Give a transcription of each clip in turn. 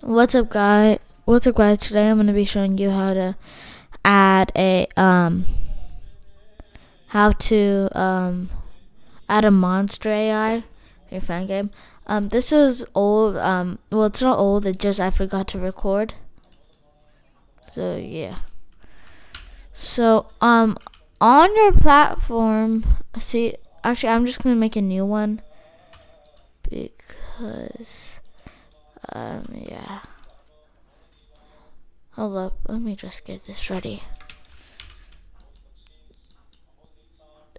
What's up, guys? Today I'm gonna be showing you how to add a add a monster AI, your fan game. This is old. Well, it's not old. It just I forgot to record. So yeah. So on your platform, actually, I'm just gonna make a new one because yeah. Hold up, let me just get this ready.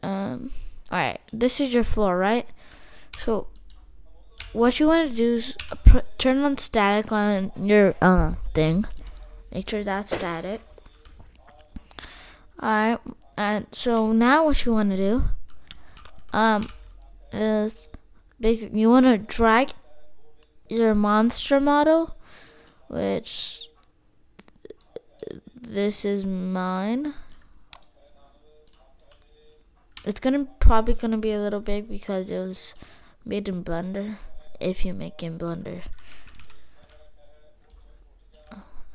Alright, this is your floor, right? So what you want to do is turn on static on your thing. Make sure that's static. Alright, and so now what you want to do is basically you want to drag your monster model, which this is mine. It's probably gonna be a little big because it was made in Blender. If you make in Blender,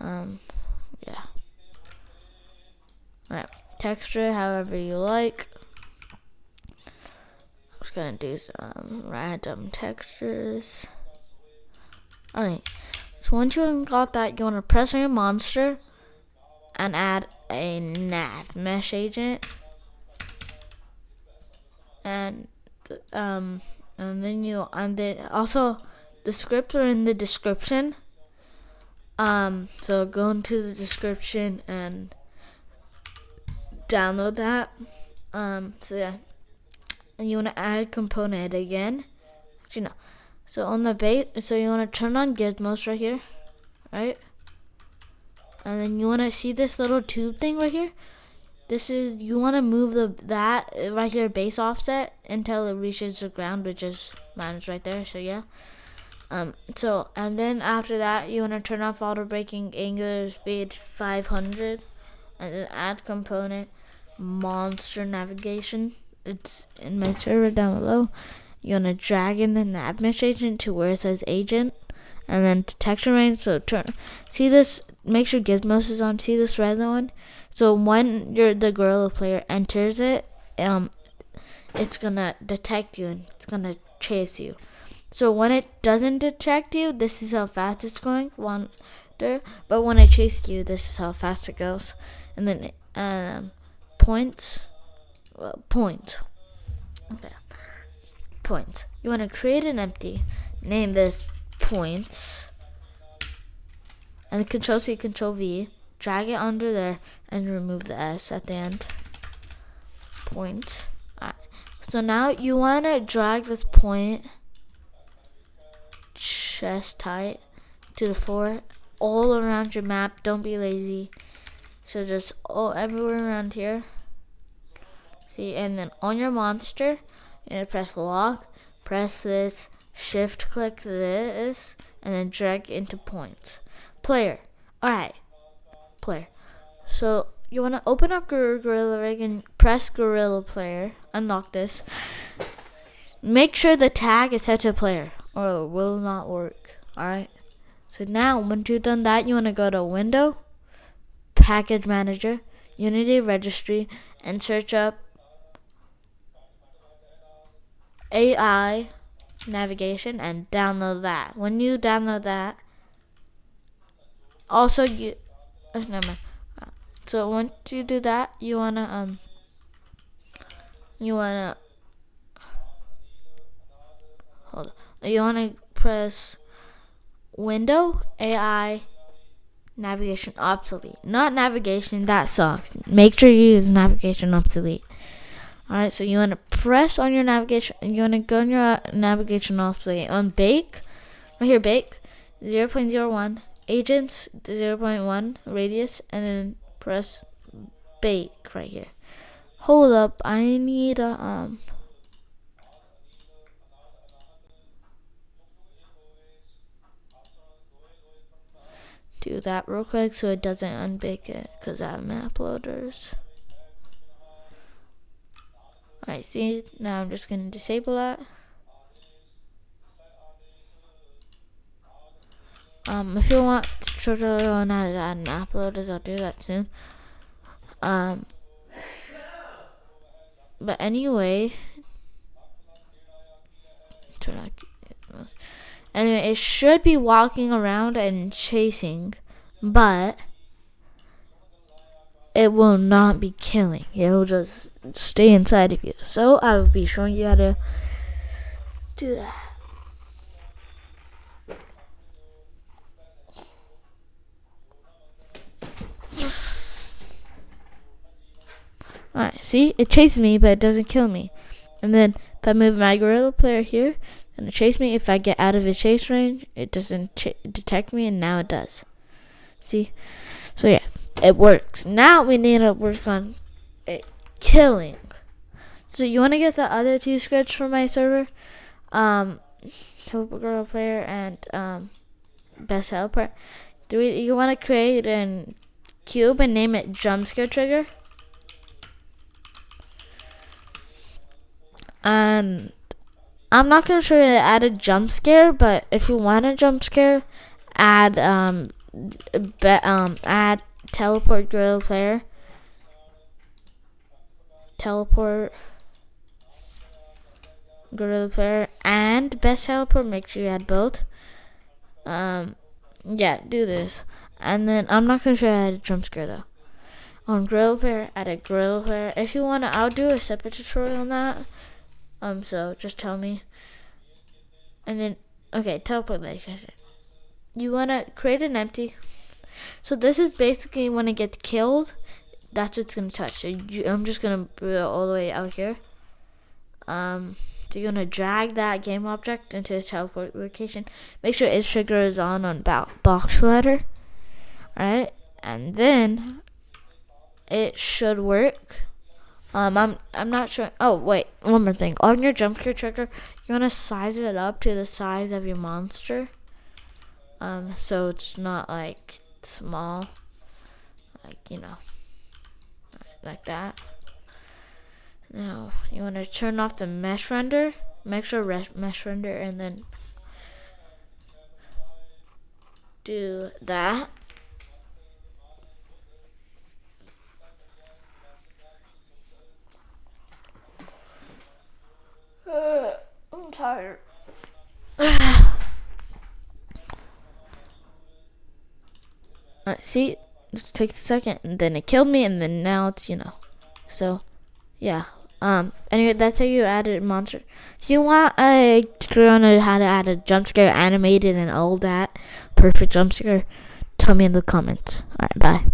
yeah. Alright, texture however you like. I'm just gonna do some random textures. Alright, so once you got that, you wanna press on your monster and add a nav mesh agent, and then also the scripts are in the description. So go into the description and download that. So yeah, and you want to add component again. Actually no. So on the base, so you want to turn on gizmos right here, right? And then you want to see this little tube thing right here. You want to move that right here base offset until it reaches the ground, which is mine is right there. So yeah. So and then after that, you want to turn off auto braking, angular speed 500, and then add component monster navigation. It's in my server down below. You want to drag in the nav mesh agent to where it says agent, and then detection range. So see this. Make sure gizmos is on. See this red one. So when the gorilla player enters it, it's gonna detect you and it's gonna chase you. So when it doesn't detect you, this is how fast it's going. But when it chases you, this is how fast it goes. And then points. Okay. Points. You want to create an empty. Name this points. And Control C, Control V. Drag it under there and remove the S at the end. Point. Alright. So now you want to drag this point chest height to the floor all around your map. Don't be lazy. So just everywhere around here. See, and then on your monster, you're gonna press lock, press this, shift click this, and then drag into point. Player. Alright. Player. So you want to open up Gorilla Rig and press Gorilla Player. Unlock this. Make sure the tag is set to player or it will not work. Alright. So now once you've done that, you want to go to Window, Package Manager, Unity Registry, and search up AI Navigation and download that. When you download that, also never mind. So once you do that, you wanna press Window, AI, Navigation obsolete. Not navigation, that sucks. Make sure you use navigation obsolete. Alright, so you want to press on your navigation. You want to go on your navigation obsolete. On bake, right here, bake, 0.01, agents, 0.1, radius, and then press bake right here. Hold up, I need a, do that real quick so it doesn't unbake it because I have map loaders. Alright, see, now I'm just going to disable that. If you want tutorial on how to add and upload, I'll do that soon. But anyway, it should be walking around and chasing, but it will not be killing. It will just stay inside of you. So I will be showing you how to do that. Alright, see? It chases me, but it doesn't kill me. And then if I move my gorilla player here, then it chases me. If I get out of its chase range, it doesn't detect me, and now it does. See? So yeah, it works. Now we need to work on it killing. So you want to get the other two scripts from my server? Teleport gorilla player and best helper. You want to create a cube and name it jumpscare trigger. And I'm not gonna show you how to add a jump scare, but if you want a jump scare, add add teleport gorilla player, and best teleport. Make sure you add both. Yeah, do this, and then I'm not gonna show you how to jump scare though. On gorilla player, add a gorilla player. If you wanna, I'll do a separate tutorial on that. So just tell me. And then, okay, teleport location. You want to create an empty. So this is basically when it gets killed, that's what's going to touch. So I'm just going to put it all the way out here. So you're going to drag that game object into the teleport location. Make sure its trigger is on box slider. Alright, and then it should work. I'm not sure. Oh wait, one more thing. On your jump scare trigger, you want to size it up to the size of your monster. So it's not like small, like like that. Now you want to turn off the mesh render. Make sure mesh render, and then do that. I'm tired. Alright, see, it takes a second, and then it killed me, and then now it's So, yeah. Anyway, that's how you added monster. If you want a tutorial on how to add a jump scare animated and all that, perfect jump scare, tell me in the comments. Alright, bye.